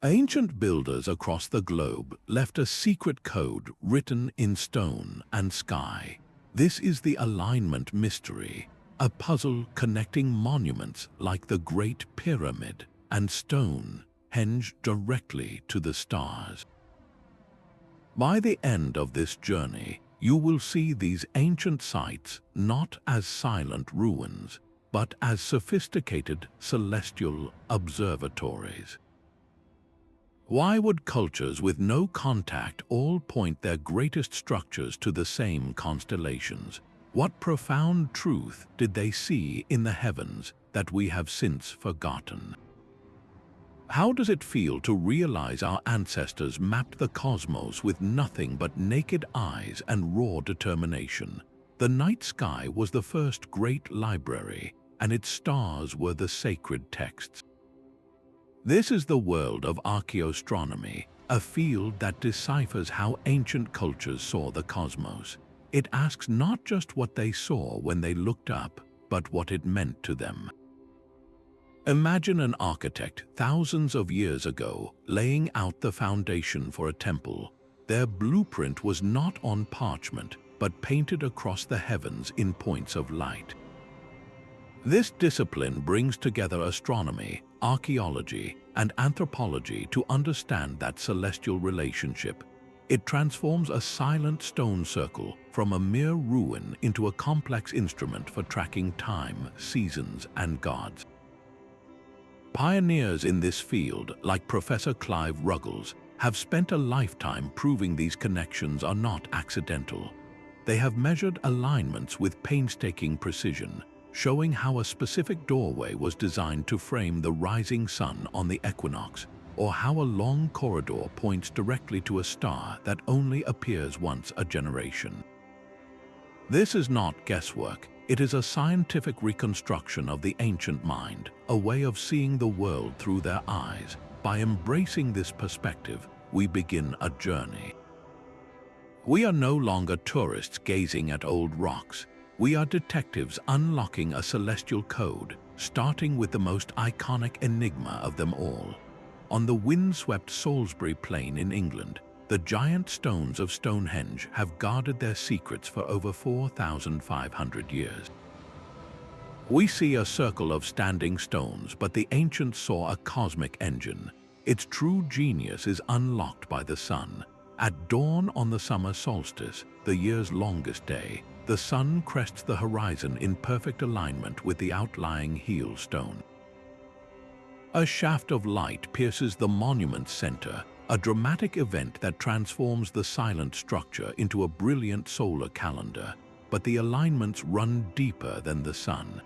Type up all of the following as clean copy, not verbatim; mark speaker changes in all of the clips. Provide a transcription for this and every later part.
Speaker 1: Ancient builders across the globe left a secret code written in stone and sky. This is the alignment mystery, a puzzle connecting monuments like the Great Pyramid and Stonehenge directly to the stars. By the end of this journey, you will see these ancient sites not as silent ruins, but as sophisticated celestial observatories. Why would cultures with no contact all point their greatest structures to the same constellations? What profound truth did they see in the heavens that we have since forgotten? How does it feel to realize our ancestors mapped the cosmos with nothing but naked eyes and raw determination? The night sky was the first great library, and its stars were the sacred texts. This is the world of archaeoastronomy, a field that deciphers how ancient cultures saw the cosmos. It asks not just what they saw when they looked up, but what it meant to them. Imagine an architect thousands of years ago laying out the foundation for a temple. Their blueprint was not on parchment, but painted across the heavens in points of light. This discipline brings together astronomy, archaeology, and anthropology to understand that celestial relationship. It transforms a silent stone circle from a mere ruin into a complex instrument for tracking time, seasons, and gods. Pioneers in this field, like Professor Clive Ruggles, have spent a lifetime proving these connections are not accidental. They have measured alignments with painstaking precision, showing how a specific doorway was designed to frame the rising sun on the equinox, or how a long corridor points directly to a star that only appears once a generation. This is not guesswork, it is a scientific reconstruction of the ancient mind, a way of seeing the world through their eyes. By embracing this perspective, we begin a journey. We are no longer tourists gazing at old rocks. We are detectives unlocking a celestial code, starting with the most iconic enigma of them all. On the windswept Salisbury Plain in England, the giant stones of Stonehenge have guarded their secrets for over 4,500 years. We see a circle of standing stones, but the ancients saw a cosmic engine. Its true genius is unlocked by the sun. At dawn on the summer solstice, the year's longest day, the sun crests the horizon in perfect alignment with the outlying heel stone. A shaft of light pierces the monument's center, a dramatic event that transforms the silent structure into a brilliant solar calendar, but the alignments run deeper than the sun.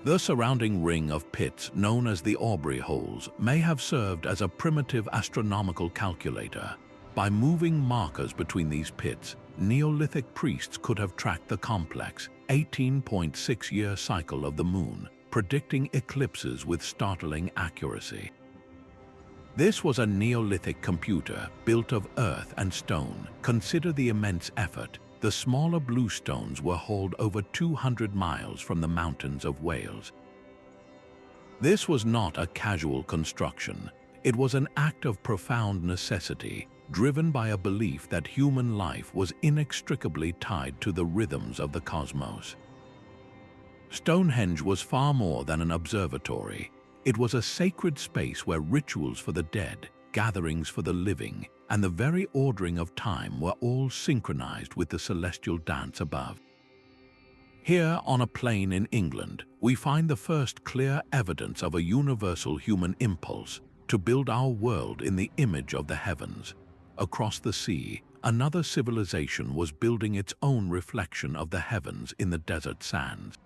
Speaker 1: The surrounding ring of pits, known as the Aubrey holes, may have served as a primitive astronomical calculator. By moving markers between these pits, Neolithic priests could have tracked the complex 18.6-year cycle of the moon, predicting eclipses with startling accuracy. This was a Neolithic computer built of earth and stone. Consider the immense effort. The smaller blue stones were hauled over 200 miles from the mountains of Wales. This was not a casual construction. It was an act of profound necessity, driven by a belief that human life was inextricably tied to the rhythms of the cosmos. Stonehenge was far more than an observatory. It was a sacred space where rituals for the dead, gatherings for the living, and the very ordering of time were all synchronized with the celestial dance above. Here, on a plain in England, we find the first clear evidence of a universal human impulse to build our world in the image of the heavens. Across the sea, another civilization was building its own reflection of the heavens in the desert sands.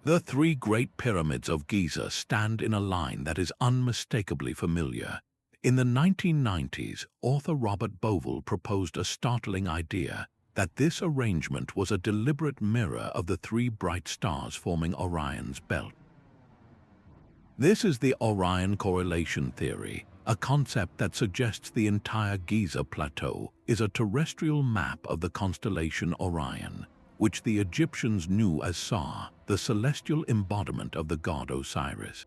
Speaker 1: The three great pyramids of Giza stand in a line that is unmistakably familiar. In the 1990s, author Robert Bovell proposed a startling idea that this arrangement was a deliberate mirror of the three bright stars forming Orion's belt. This is the Orion correlation theory, a concept that suggests the entire Giza plateau is a terrestrial map of the constellation Orion, which the Egyptians knew as Sa, the celestial embodiment of the god Osiris.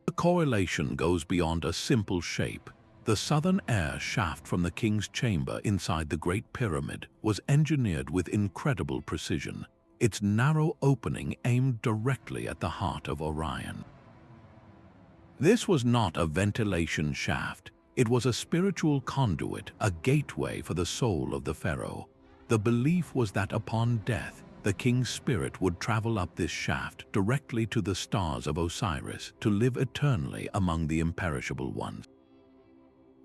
Speaker 1: The correlation goes beyond a simple shape. The southern air shaft from the king's chamber inside the Great Pyramid was engineered with incredible precision, its narrow opening aimed directly at the heart of Orion. This was not a ventilation shaft. It was a spiritual conduit, a gateway for the soul of the pharaoh. The belief was that upon death, the king's spirit would travel up this shaft directly to the stars of Osiris to live eternally among the imperishable ones.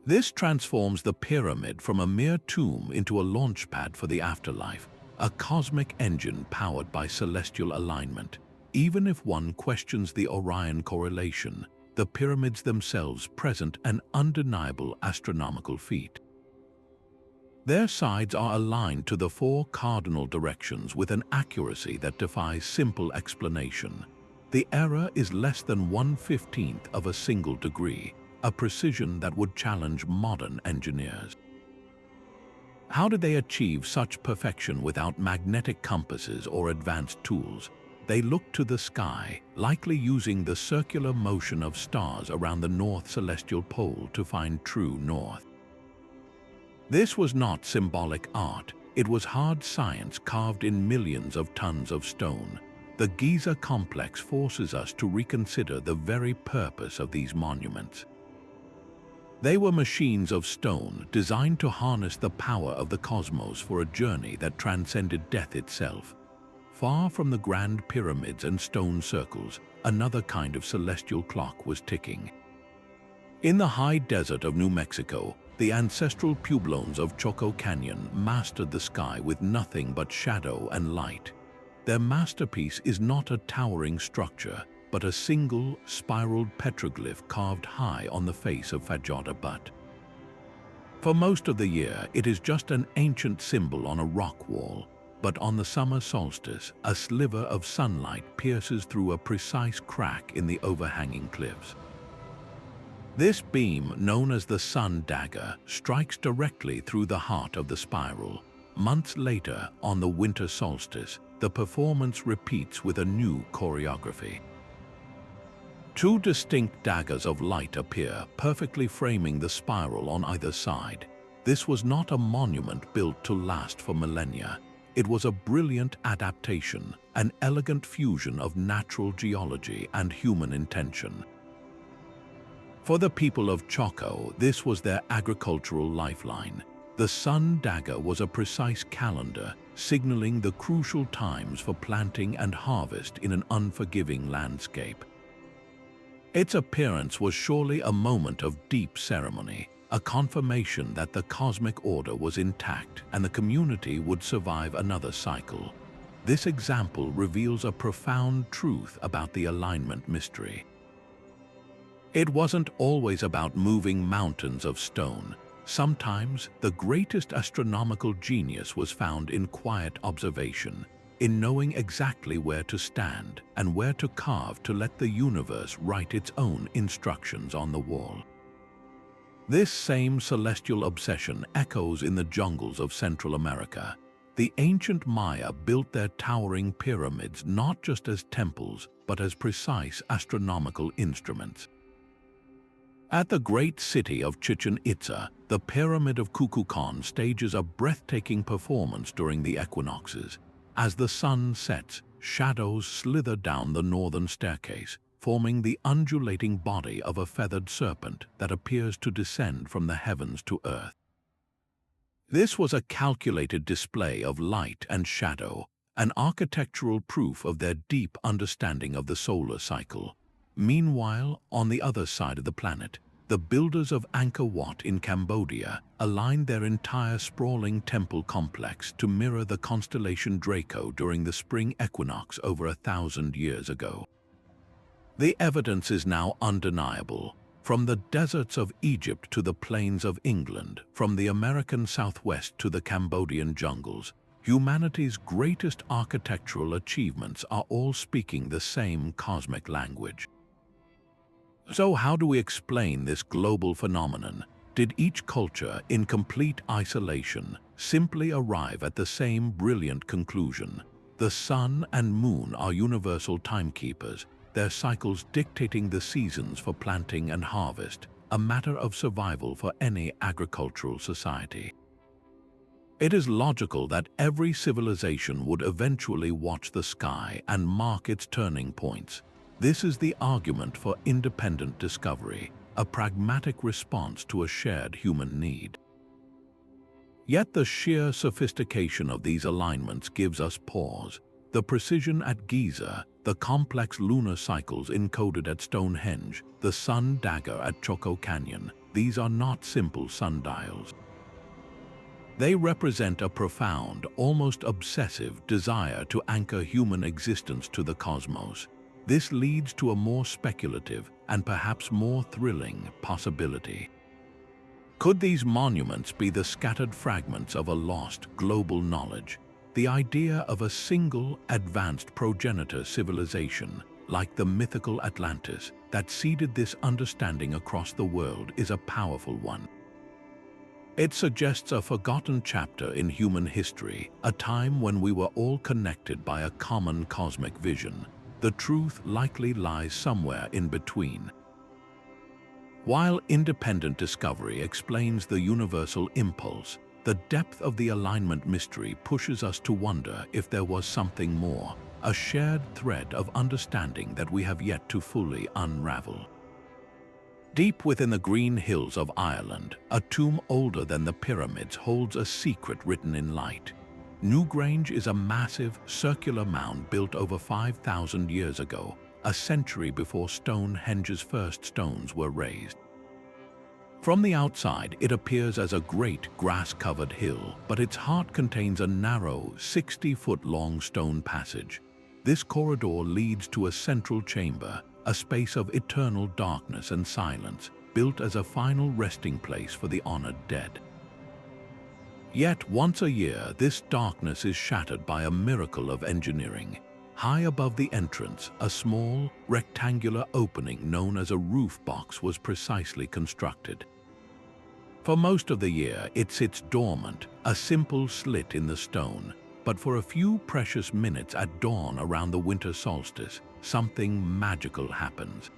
Speaker 1: This transforms the pyramid from a mere tomb into a launchpad for the afterlife, a cosmic engine powered by celestial alignment. Even if one questions the Orion correlation, the pyramids themselves present an undeniable astronomical feat. Their sides are aligned to the 4 cardinal directions with an accuracy that defies simple explanation. The error is less than 1/15th of a single degree, a precision that would challenge modern engineers. How did they achieve such perfection without magnetic compasses or advanced tools? They looked to the sky, likely using the circular motion of stars around the north celestial pole to find true north. This was not symbolic art, it was hard science carved in millions of tons of stone. The Giza complex forces us to reconsider the very purpose of these monuments. They were machines of stone designed to harness the power of the cosmos for a journey that transcended death itself. Far from the grand pyramids and stone circles, another kind of celestial clock was ticking. In the high desert of New Mexico, the ancestral pueblones of Chaco Canyon mastered the sky with nothing but shadow and light. Their masterpiece is not a towering structure, but a single, spiraled petroglyph carved high on the face of Fajada Butte. For most of the year, it is just an ancient symbol on a rock wall, but on the summer solstice, a sliver of sunlight pierces through a precise crack in the overhanging cliffs. This beam, known as the sun dagger, strikes directly through the heart of the spiral. Months later, on the winter solstice, the performance repeats with a new choreography. 2 distinct daggers of light appear, perfectly framing the spiral on either side. This was not a monument built to last for millennia. It was a brilliant adaptation, an elegant fusion of natural geology and human intention. For the people of Chaco, this was their agricultural lifeline. The sun dagger was a precise calendar, signaling the crucial times for planting and harvest in an unforgiving landscape. Its appearance was surely a moment of deep ceremony, a confirmation that the cosmic order was intact and the community would survive another cycle. This example reveals a profound truth about the alignment mystery. It wasn't always about moving mountains of stone. Sometimes, the greatest astronomical genius was found in quiet observation, in knowing exactly where to stand and where to carve to let the universe write its own instructions on the wall. This same celestial obsession echoes in the jungles of Central America. The ancient Maya built their towering pyramids not just as temples, but as precise astronomical instruments. At the great city of Chichen Itza, the pyramid of Kukulkan stages a breathtaking performance during the equinoxes. As the sun sets, shadows slither down the northern staircase, forming the undulating body of a feathered serpent that appears to descend from the heavens to earth. This was a calculated display of light and shadow, an architectural proof of their deep understanding of the solar cycle. Meanwhile, on the other side of the planet, the builders of Angkor Wat in Cambodia aligned their entire sprawling temple complex to mirror the constellation Draco during the spring equinox over 1,000 years ago. The evidence is now undeniable. From the deserts of Egypt to the plains of England, from the American Southwest to the Cambodian jungles, humanity's greatest architectural achievements are all speaking the same cosmic language. So how do we explain this global phenomenon? Did each culture, in complete isolation, simply arrive at the same brilliant conclusion? The sun and moon are universal timekeepers. their cycles dictating the seasons for planting and harvest, a matter of survival for any agricultural society. It is logical that every civilization would eventually watch the sky and mark its turning points. This is the argument for independent discovery, a pragmatic response to a shared human need. Yet the sheer sophistication of these alignments gives us pause. The precision at Giza, the complex lunar cycles encoded at Stonehenge, the sun dagger at Chaco Canyon, these are not simple sundials. They represent a profound, almost obsessive desire to anchor human existence to the cosmos. This leads to a more speculative and perhaps more thrilling possibility. Could these monuments be the scattered fragments of a lost global knowledge? The idea of a single, advanced progenitor civilization, like the mythical Atlantis, that seeded this understanding across the world is a powerful one. It suggests a forgotten chapter in human history, a time when we were all connected by a common cosmic vision. The truth likely lies somewhere in between. While independent discovery explains the universal impulse, the depth of the alignment mystery pushes us to wonder if there was something more, a shared thread of understanding that we have yet to fully unravel. Deep within the green hills of Ireland, a tomb older than the pyramids holds a secret written in light. Newgrange is a massive, circular mound built over 5,000 years ago, a century before Stonehenge's first stones were raised. From the outside, it appears as a great grass-covered hill, but its heart contains a narrow, 60-foot-long stone passage. This corridor leads to a central chamber, a space of eternal darkness and silence, built as a final resting place for the honored dead. Yet once a year, this darkness is shattered by a miracle of engineering. High above the entrance, a small, rectangular opening known as a roof box was precisely constructed. For most of the year, it sits dormant, a simple slit in the stone, but for a few precious minutes at dawn around the winter solstice, something magical happens.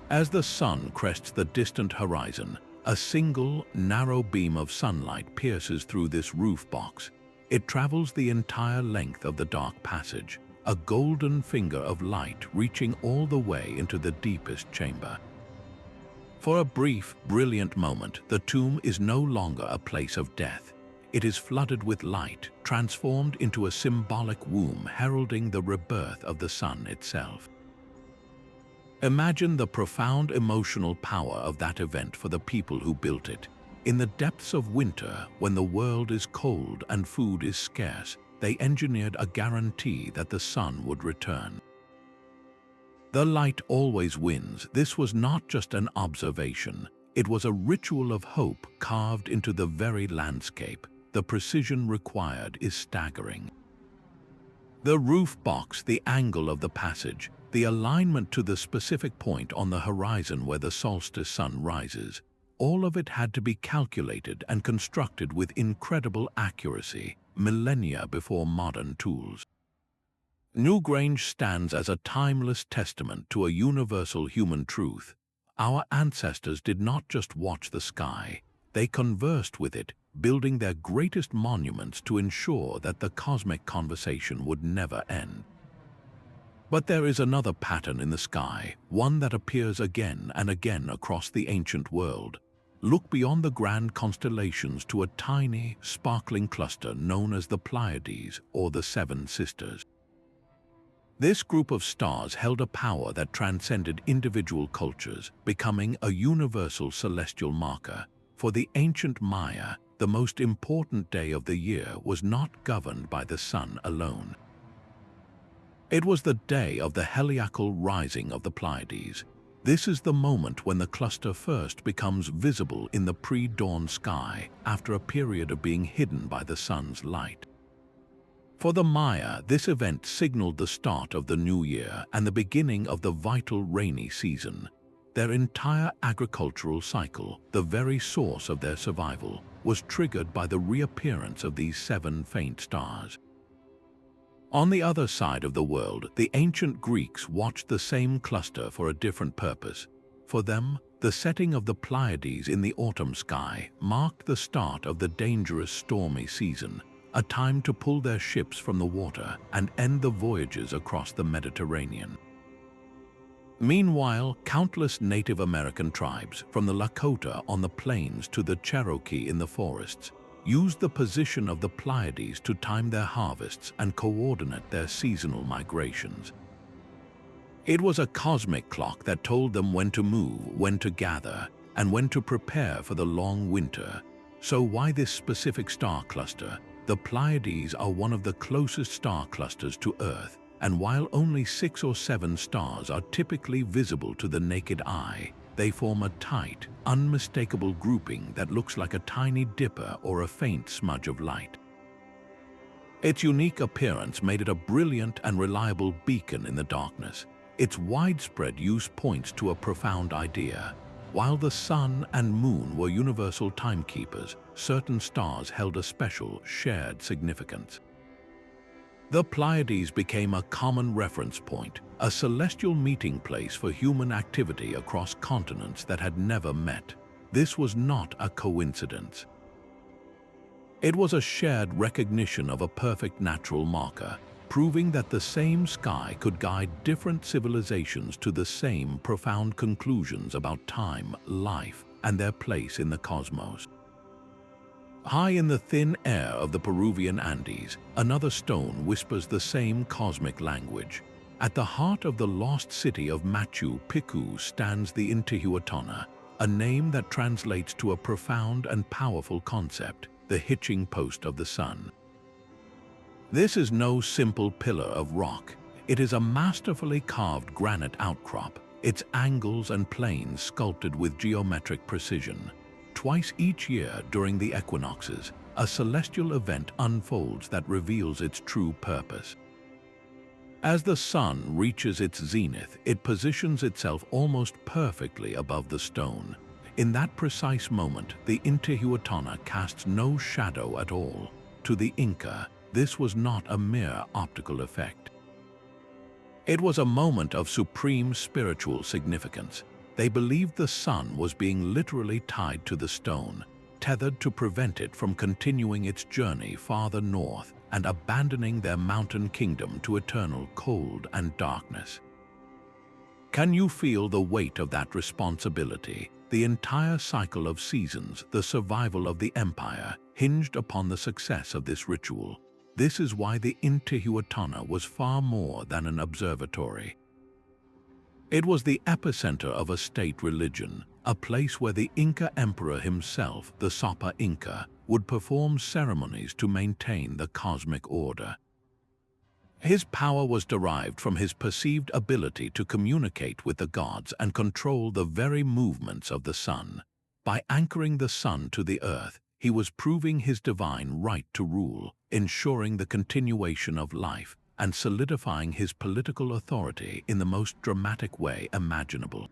Speaker 1: As the sun crests the distant horizon, a single, narrow beam of sunlight pierces through this roof box. It travels the entire length of the dark passage, a golden finger of light reaching all the way into the deepest chamber. For a brief, brilliant moment, the tomb is no longer a place of death. It is flooded with light, transformed into a symbolic womb heralding the rebirth of the sun itself. Imagine the profound emotional power of that event for the people who built it. In the depths of winter, when the world is cold and food is scarce, they engineered a guarantee that the sun would return. The light always wins. This was not just an observation. It was a ritual of hope carved into the very landscape. The precision required is staggering. The roof box, the angle of the passage, the alignment to the specific point on the horizon where the solstice sun rises, all of it had to be calculated and constructed with incredible accuracy, millennia before modern tools. Newgrange stands as a timeless testament to a universal human truth. Our ancestors did not just watch the sky, they conversed with it, building their greatest monuments to ensure that the cosmic conversation would never end. But there is another pattern in the sky, one that appears again and again across the ancient world. Look beyond the grand constellations to a tiny, sparkling cluster known as the Pleiades or the Seven Sisters. This group of stars held a power that transcended individual cultures, becoming a universal celestial marker. For the ancient Maya, the most important day of the year was not governed by the sun alone. It was the day of the heliacal rising of the Pleiades. This is the moment when the cluster first becomes visible in the pre-dawn sky after a period of being hidden by the sun's light. For the Maya, this event signaled the start of the new year and the beginning of the vital rainy season. Their entire agricultural cycle, the very source of their survival, was triggered by the reappearance of these seven faint stars. On the other side of the world, the ancient Greeks watched the same cluster for a different purpose. For them, the setting of the Pleiades in the autumn sky marked the start of the dangerous stormy season, a time to pull their ships from the water and end the voyages across the Mediterranean. Meanwhile, countless Native American tribes, from the Lakota on the plains to the Cherokee in the forests, used the position of the Pleiades to time their harvests and coordinate their seasonal migrations. It was a cosmic clock that told them when to move, when to gather, and when to prepare for the long winter. So why this specific star cluster? The Pleiades are one of the closest star clusters to Earth, and while only 6 or 7 stars are typically visible to the naked eye, they form a tight, unmistakable grouping that looks like a tiny dipper or a faint smudge of light. Its unique appearance made it a brilliant and reliable beacon in the darkness. Its widespread use points to a profound idea. While the sun and moon were universal timekeepers, certain stars held a special, shared significance. The Pleiades became a common reference point, a celestial meeting place for human activity across continents that had never met. This was not a coincidence. It was a shared recognition of a perfect natural marker, proving that the same sky could guide different civilizations to the same profound conclusions about time, life, and their place in the cosmos. High in the thin air of the Peruvian Andes, another stone whispers the same cosmic language. At the heart of the lost city of Machu Picchu stands the Intihuatana, a name that translates to a profound and powerful concept, the hitching post of the sun. This is no simple pillar of rock. It is a masterfully carved granite outcrop, its angles and planes sculpted with geometric precision. Twice each year during the equinoxes, a celestial event unfolds that reveals its true purpose. As the sun reaches its zenith, it positions itself almost perfectly above the stone. In that precise moment, the Intihuatana casts no shadow at all. To the Inca, this was not a mere optical effect. It was a moment of supreme spiritual significance. They believed the sun was being literally tied to the stone, tethered to prevent it from continuing its journey farther north and abandoning their mountain kingdom to eternal cold and darkness. Can you feel the weight of that responsibility? The entire cycle of seasons, the survival of the empire, hinged upon the success of this ritual. This is why the Intihuatana was far more than an observatory. It was the epicenter of a state religion, a place where the Inca emperor himself, the Sapa Inca, would perform ceremonies to maintain the cosmic order. His power was derived from his perceived ability to communicate with the gods and control the very movements of the sun. By anchoring the sun to the earth, he was proving his divine right to rule, ensuring the continuation of life, and solidifying his political authority in the most dramatic way imaginable.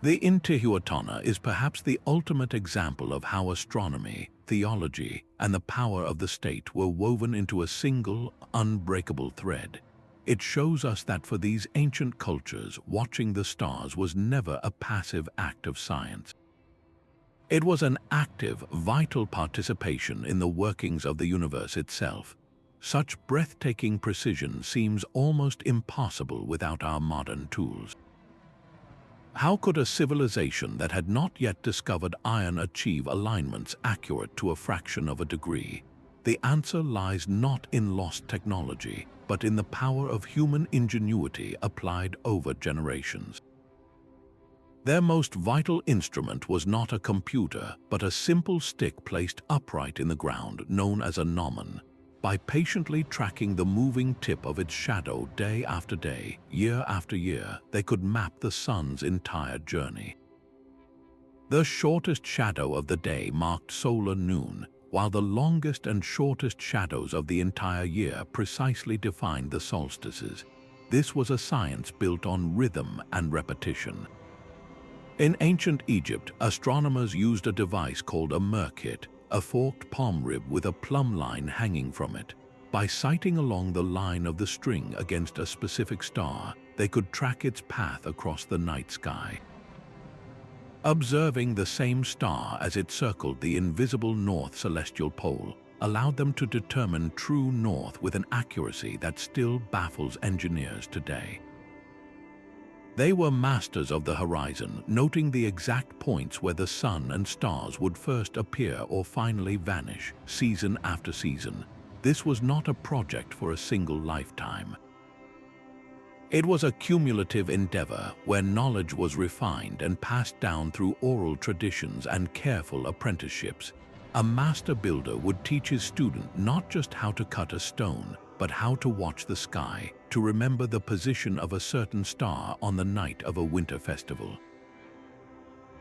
Speaker 1: The Intihuatana is perhaps the ultimate example of how astronomy, theology, and the power of the state were woven into a single, unbreakable thread. It shows us that for these ancient cultures, watching the stars was never a passive act of science. It was an active, vital participation in the workings of the universe itself. Such breathtaking precision seems almost impossible without our modern tools. How could a civilization that had not yet discovered iron achieve alignments accurate to a fraction of a degree? The answer lies not in lost technology, but in the power of human ingenuity applied over generations. Their most vital instrument was not a computer, but a simple stick placed upright in the ground known as a gnomon. By patiently tracking the moving tip of its shadow day after day, year after year, they could map the sun's entire journey. The shortest shadow of the day marked solar noon, while the longest and shortest shadows of the entire year precisely defined the solstices. This was a science built on rhythm and repetition. In ancient Egypt, astronomers used a device called a merkit, a forked palm rib with a plumb line hanging from it. By sighting along the line of the string against a specific star, they could track its path across the night sky. Observing the same star as it circled the invisible north celestial pole allowed them to determine true north with an accuracy that still baffles engineers today. They were masters of the horizon, noting the exact points where the sun and stars would first appear or finally vanish, season after season. This was not a project for a single lifetime. It was a cumulative endeavor where knowledge was refined and passed down through oral traditions and careful apprenticeships. A master builder would teach his student not just how to cut a stone, but how to watch the sky, to remember the position of a certain star on the night of a winter festival.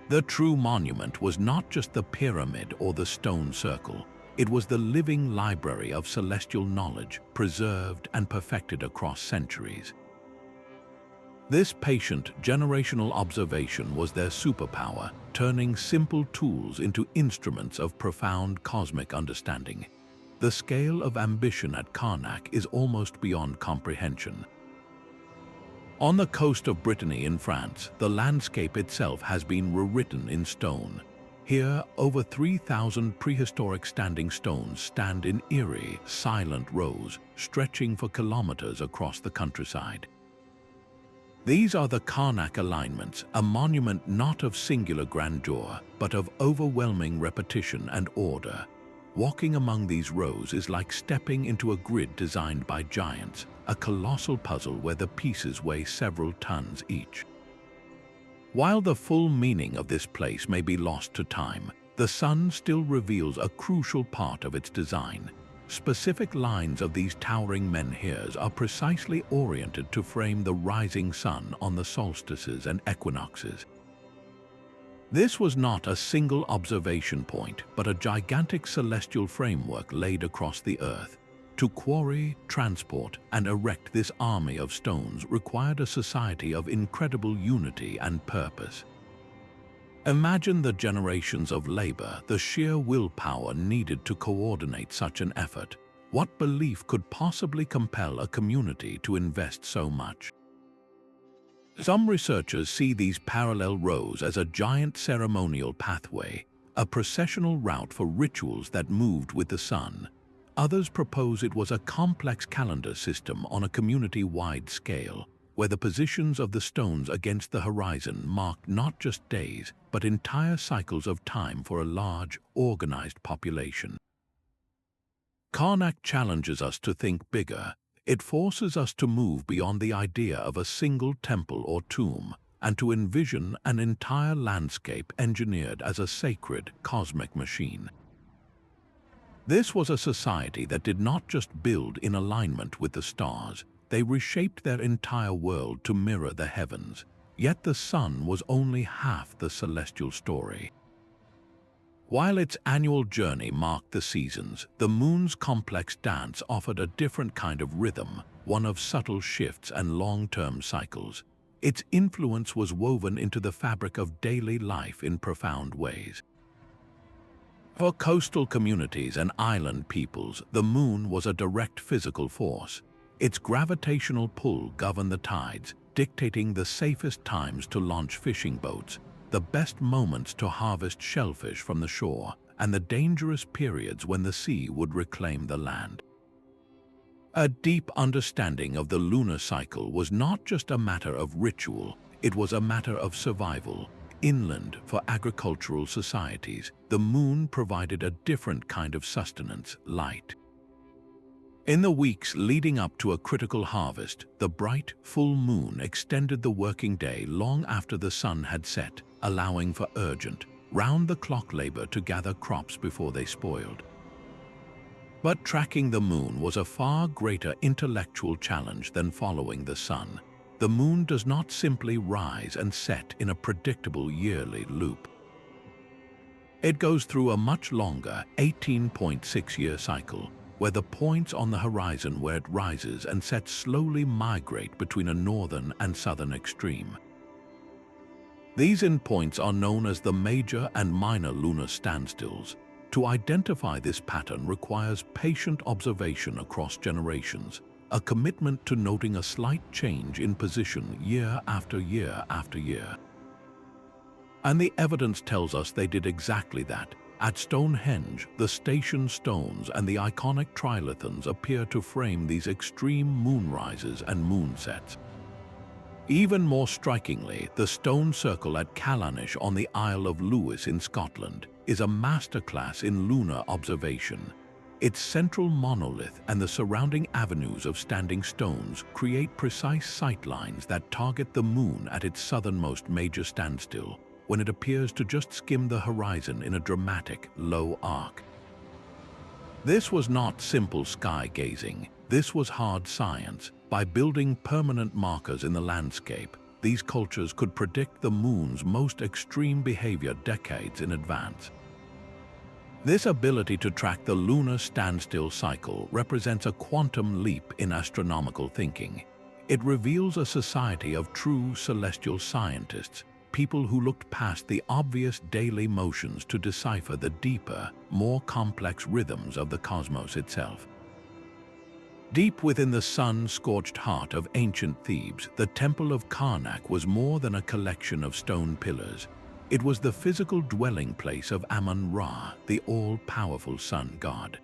Speaker 1: The true monument was not just the pyramid or the stone circle. It was the living library of celestial knowledge, preserved and perfected across centuries. This patient, generational observation was their superpower, turning simple tools into instruments of profound cosmic understanding. The scale of ambition at Karnak is almost beyond comprehension. On the coast of Brittany in France, the landscape itself has been rewritten in stone. Here, over 3,000 prehistoric standing stones stand in eerie, silent rows, stretching for kilometers across the countryside. These are the Karnak alignments, a monument not of singular grandeur, but of overwhelming repetition and order. Walking among these rows is like stepping into a grid designed by giants, a colossal puzzle where the pieces weigh several tons each. While the full meaning of this place may be lost to time, the sun still reveals a crucial part of its design. Specific lines of these towering menhirs are precisely oriented to frame the rising sun on the solstices and equinoxes. This was not a single observation point, but a gigantic celestial framework laid across the earth. To quarry, transport, and erect this army of stones required a society of incredible unity and purpose. Imagine the generations of labor, the sheer willpower needed to coordinate such an effort. What belief could possibly compel a community to invest so much? Some researchers see these parallel rows as a giant ceremonial pathway, a processional route for rituals that moved with the sun. Others propose it was a complex calendar system on a community-wide scale, where the positions of the stones against the horizon marked not just days, but entire cycles of time for a large, organized population. Karnak challenges us to think bigger. It forces us to move beyond the idea of a single temple or tomb, and to envision an entire landscape engineered as a sacred, cosmic machine. This was a society that did not just build in alignment with the stars. They reshaped their entire world to mirror the heavens, yet the sun was only half the celestial story. While its annual journey marked the seasons, the moon's complex dance offered a different kind of rhythm, one of subtle shifts and long-term cycles. Its influence was woven into the fabric of daily life in profound ways. For coastal communities and island peoples, the moon was a direct physical force. Its gravitational pull governed the tides, dictating the safest times to launch fishing boats, the best moments to harvest shellfish from the shore, and the dangerous periods when the sea would reclaim the land. A deep understanding of the lunar cycle was not just a matter of ritual, it was a matter of survival. Inland, for agricultural societies, the moon provided a different kind of sustenance, light. In the weeks leading up to a critical harvest, the bright, full moon extended the working day long after the sun had set, allowing for urgent, round-the-clock labor to gather crops before they spoiled. But tracking the moon was a far greater intellectual challenge than following the sun. The moon does not simply rise and set in a predictable yearly loop. It goes through a much longer 18.6-year cycle, where the points on the horizon where it rises and sets slowly migrate between a northern and southern extreme. These endpoints are known as the major and minor lunar standstills. To identify this pattern requires patient observation across generations, a commitment to noting a slight change in position year after year after year. And the evidence tells us they did exactly that. At Stonehenge, the station stones and the iconic trilithons appear to frame these extreme moonrises and moonsets. Even more strikingly, the stone circle at Callanish on the Isle of Lewis in Scotland is a masterclass in lunar observation. Its central monolith and the surrounding avenues of standing stones create precise sightlines that target the moon at its southernmost major standstill, when it appears to just skim the horizon in a dramatic, low arc. This was not simple sky gazing. This was hard science. By building permanent markers in the landscape, these cultures could predict the moon's most extreme behavior decades in advance. This ability to track the lunar standstill cycle represents a quantum leap in astronomical thinking. It reveals a society of true celestial scientists, people who looked past the obvious daily motions to decipher the deeper, more complex rhythms of the cosmos itself. Deep within the sun-scorched heart of ancient Thebes, the Temple of Karnak was more than a collection of stone pillars. It was the physical dwelling place of Amun-Ra, the all-powerful sun god.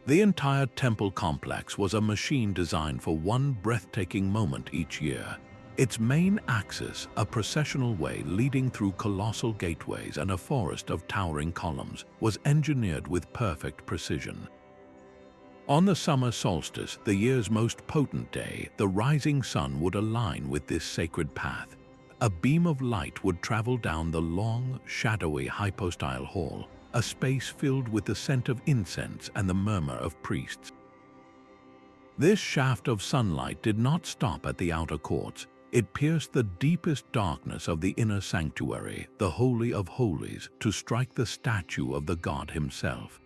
Speaker 1: The entire temple complex was a machine designed for one breathtaking moment each year. Its main axis, a processional way leading through colossal gateways and a forest of towering columns, was engineered with perfect precision. On the summer solstice, the year's most potent day, the rising sun would align with this sacred path. A beam of light would travel down the long, shadowy hypostyle hall, a space filled with the scent of incense and the murmur of priests. This shaft of sunlight did not stop at the outer courts. It pierced the deepest darkness of the inner sanctuary, the Holy of Holies, to strike the statue of the god himself.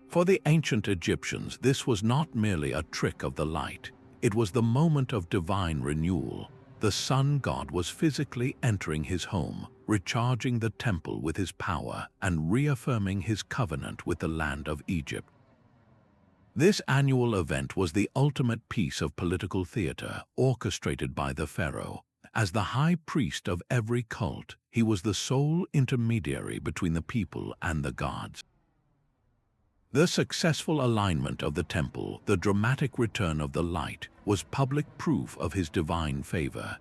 Speaker 1: For the ancient Egyptians, this was not merely a trick of the light. It was the moment of divine renewal. The sun god was physically entering his home, recharging the temple with his power and reaffirming his covenant with the land of Egypt. This annual event was the ultimate piece of political theater orchestrated by the pharaoh. As the high priest of every cult, he was the sole intermediary between the people and the gods. The successful alignment of the temple, the dramatic return of the light, was public proof of his divine favor.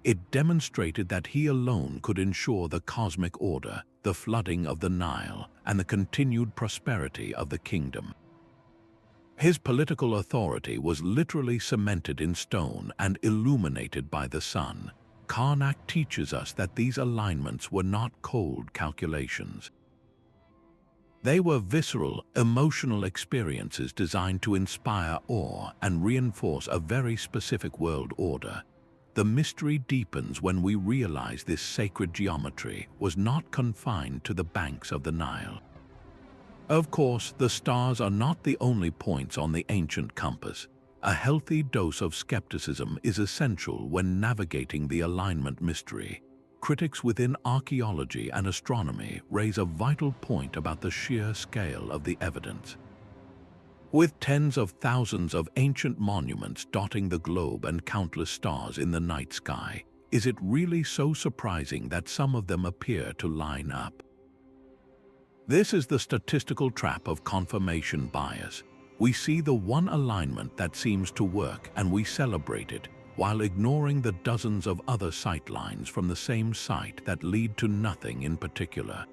Speaker 1: It demonstrated that he alone could ensure the cosmic order, the flooding of the Nile, and the continued prosperity of the kingdom. His political authority was literally cemented in stone and illuminated by the sun. Karnak teaches us that these alignments were not cold calculations. They were visceral, emotional experiences designed to inspire awe and reinforce a very specific world order. The mystery deepens when we realize this sacred geometry was not confined to the banks of the Nile. Of course, the stars are not the only points on the ancient compass. A healthy dose of skepticism is essential when navigating the alignment mystery. Critics within archaeology and astronomy raise a vital point about the sheer scale of the evidence. With tens of thousands of ancient monuments dotting the globe and countless stars in the night sky, is it really so surprising that some of them appear to line up? This is the statistical trap of confirmation bias. We see the one alignment that seems to work and we celebrate it, while ignoring the dozens of other sightlines from the same site that lead to nothing in particular.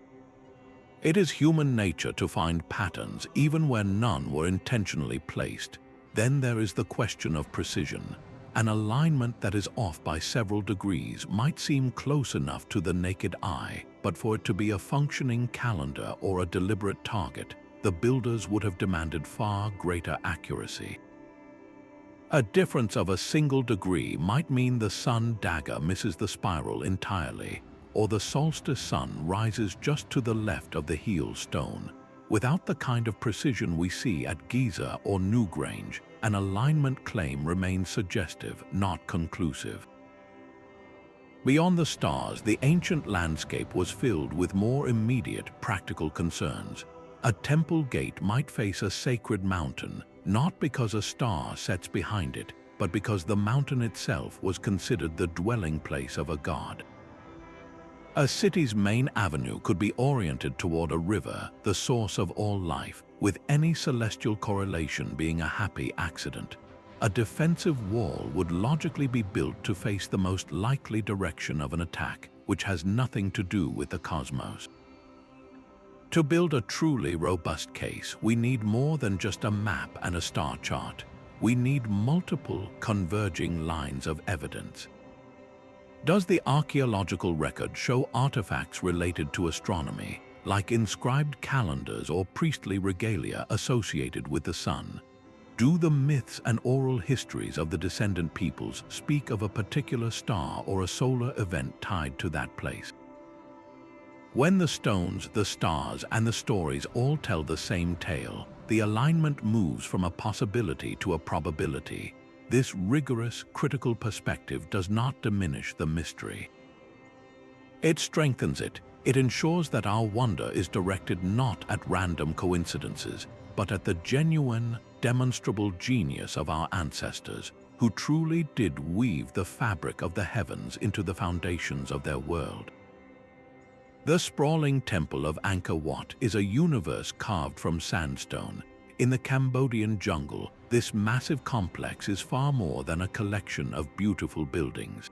Speaker 1: It is human nature to find patterns even where none were intentionally placed. Then there is the question of precision. An alignment that is off by several degrees might seem close enough to the naked eye, but for it to be a functioning calendar or a deliberate target, the builders would have demanded far greater accuracy. A difference of a single degree might mean the sun Dagger misses the spiral entirely, or the solstice sun rises just to the left of the heel stone. Without the kind of precision we see at Giza or Newgrange, an alignment claim remains suggestive, not conclusive. Beyond the stars, the ancient landscape was filled with more immediate, practical concerns. A temple gate might face a sacred mountain, not because a star sets behind it, but because the mountain itself was considered the dwelling place of a god. A city's main avenue could be oriented toward a river, the source of all life, with any celestial correlation being a happy accident. A defensive wall would logically be built to face the most likely direction of an attack, which has nothing to do with the cosmos. To build a truly robust case, we need more than just a map and a star chart. We need multiple converging lines of evidence. Does the archaeological record show artifacts related to astronomy, like inscribed calendars or priestly regalia associated with the sun? Do the myths and oral histories of the descendant peoples speak of a particular star or a solar event tied to that place? When the stones, the stars, and the stories all tell the same tale, the alignment moves from a possibility to a probability. This rigorous, critical perspective does not diminish the mystery. It strengthens it. It ensures that our wonder is directed not at random coincidences, but at the genuine, demonstrable genius of our ancestors, who truly did weave the fabric of the heavens into the foundations of their world. The sprawling temple of Angkor Wat is a universe carved from sandstone. In the Cambodian jungle, this massive complex is far more than a collection of beautiful buildings.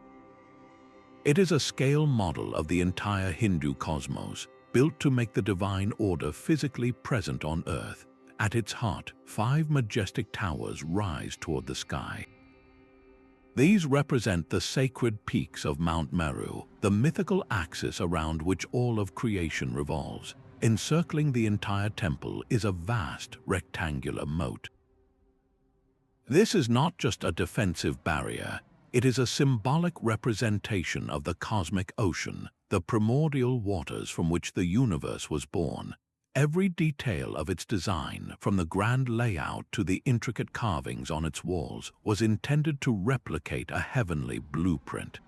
Speaker 1: It is a scale model of the entire Hindu cosmos, built to make the divine order physically present on Earth. At its heart, 5 majestic towers rise toward the sky. These represent the sacred peaks of Mount Meru, the mythical axis around which all of creation revolves. Encircling the entire temple is a vast rectangular moat. This is not just a defensive barrier, it is a symbolic representation of the cosmic ocean, the primordial waters from which the universe was born. Every detail of its design, from the grand layout to the intricate carvings on its walls, was intended to replicate a heavenly blueprint.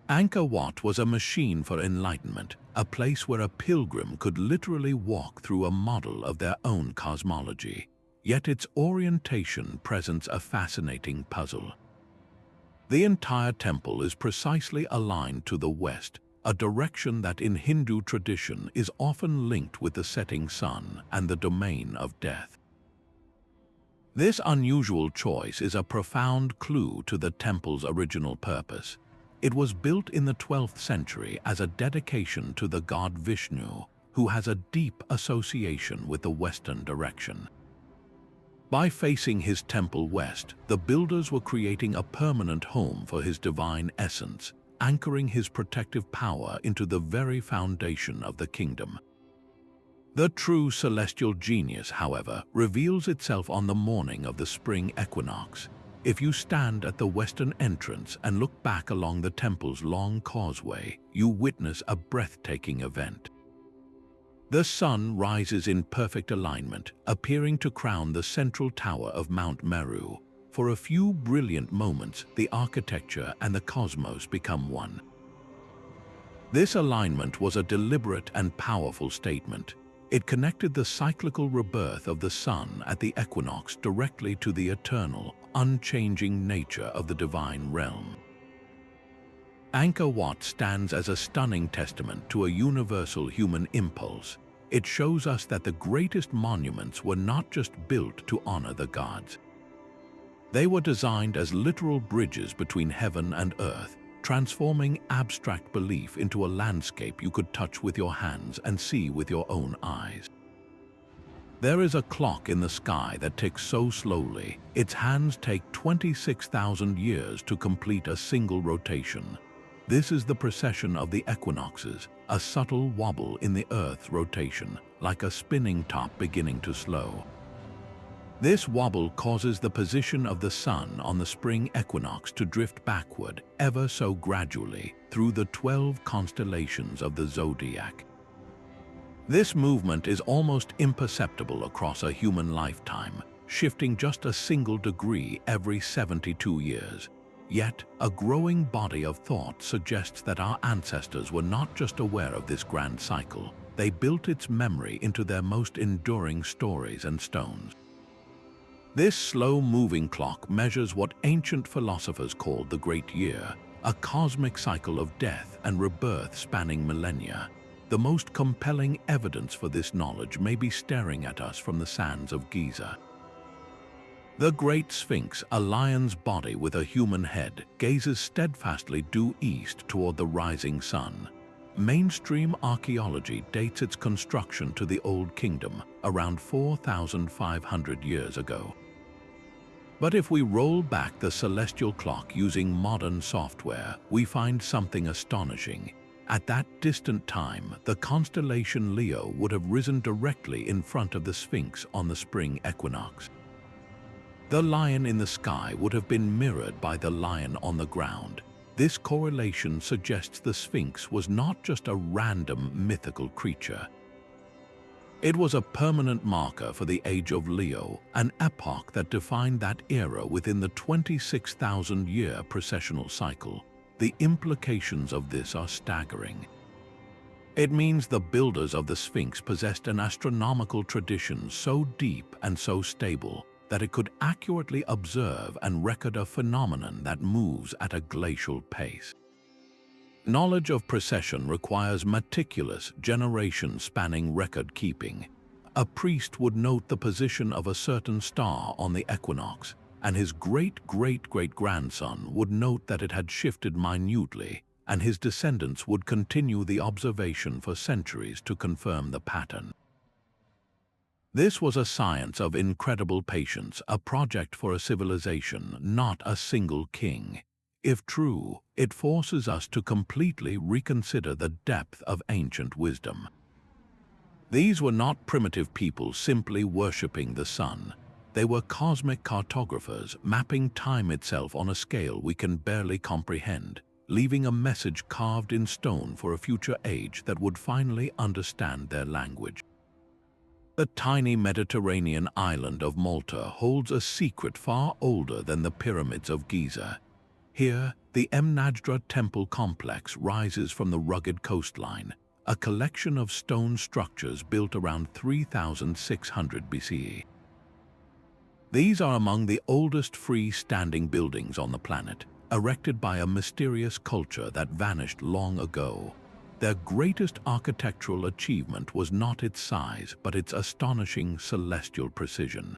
Speaker 1: Angkor Wat was a machine for enlightenment, a place where a pilgrim could literally walk through a model of their own cosmology. Yet its orientation presents a fascinating puzzle. The entire temple is precisely aligned to the west, a direction that in Hindu tradition is often linked with the setting sun and the domain of death. This unusual choice is a profound clue to the temple's original purpose. It was built in the 12th century as a dedication to the god Vishnu, who has a deep association with the western direction. By facing his temple west, the builders were creating a permanent home for his divine essence, anchoring his protective power into the very foundation of the kingdom. The true celestial genius, however, reveals itself on the morning of the spring equinox. If you stand at the western entrance and look back along the temple's long causeway, you witness a breathtaking event. The sun rises in perfect alignment, appearing to crown the central tower of Mount Meru. For a few brilliant moments, the architecture and the cosmos become one. This alignment was a deliberate and powerful statement. It connected the cyclical rebirth of the sun at the equinox directly to the eternal, unchanging nature of the divine realm. Angkor Wat stands as a stunning testament to a universal human impulse. It shows us that the greatest monuments were not just built to honor the gods. They were designed as literal bridges between heaven and earth, transforming abstract belief into a landscape you could touch with your hands and see with your own eyes. There is a clock in the sky that ticks so slowly, its hands take 26,000 years to complete a single rotation. This is the precession of the equinoxes, a subtle wobble in the Earth's rotation, like a spinning top beginning to slow. This wobble causes the position of the sun on the spring equinox to drift backward, ever so gradually, through the 12 constellations of the zodiac. This movement is almost imperceptible across a human lifetime, shifting just a single degree every 72 years. Yet, a growing body of thought suggests that our ancestors were not just aware of this grand cycle, they built its memory into their most enduring stories and stones. This slow-moving clock measures what ancient philosophers called the Great Year, a cosmic cycle of death and rebirth spanning millennia. The most compelling evidence for this knowledge may be staring at us from the sands of Giza. The Great Sphinx, a lion's body with a human head, gazes steadfastly due east toward the rising sun. Mainstream archaeology dates its construction to the Old Kingdom, around 4,500 years ago. But if we roll back the celestial clock using modern software, we find something astonishing. At that distant time, the constellation Leo would have risen directly in front of the Sphinx on the spring equinox. The lion in the sky would have been mirrored by the lion on the ground. This correlation suggests the Sphinx was not just a random mythical creature. It was a permanent marker for the age of Leo, an epoch that defined that era within the 26,000-year precessional cycle. The implications of this are staggering. It means the builders of the Sphinx possessed an astronomical tradition so deep and so stable that it could accurately observe and record a phenomenon that moves at a glacial pace. Knowledge of precession requires meticulous, generation-spanning record-keeping. A priest would note the position of a certain star on the equinox, and his great-great-great-grandson would note that it had shifted minutely, and his descendants would continue the observation for centuries to confirm the pattern. This was a science of incredible patience, a project for a civilization, not a single king. If true, it forces us to completely reconsider the depth of ancient wisdom. These were not primitive people simply worshipping the sun. They were cosmic cartographers, mapping time itself on a scale we can barely comprehend, leaving a message carved in stone for a future age that would finally understand their language. The tiny Mediterranean island of Malta holds a secret far older than the pyramids of Giza. Here, the Mnajdra temple complex rises from the rugged coastline, a collection of stone structures built around 3,600 BCE. These are among the oldest free-standing buildings on the planet, erected by a mysterious culture that vanished long ago. Their greatest architectural achievement was not its size, but its astonishing celestial precision.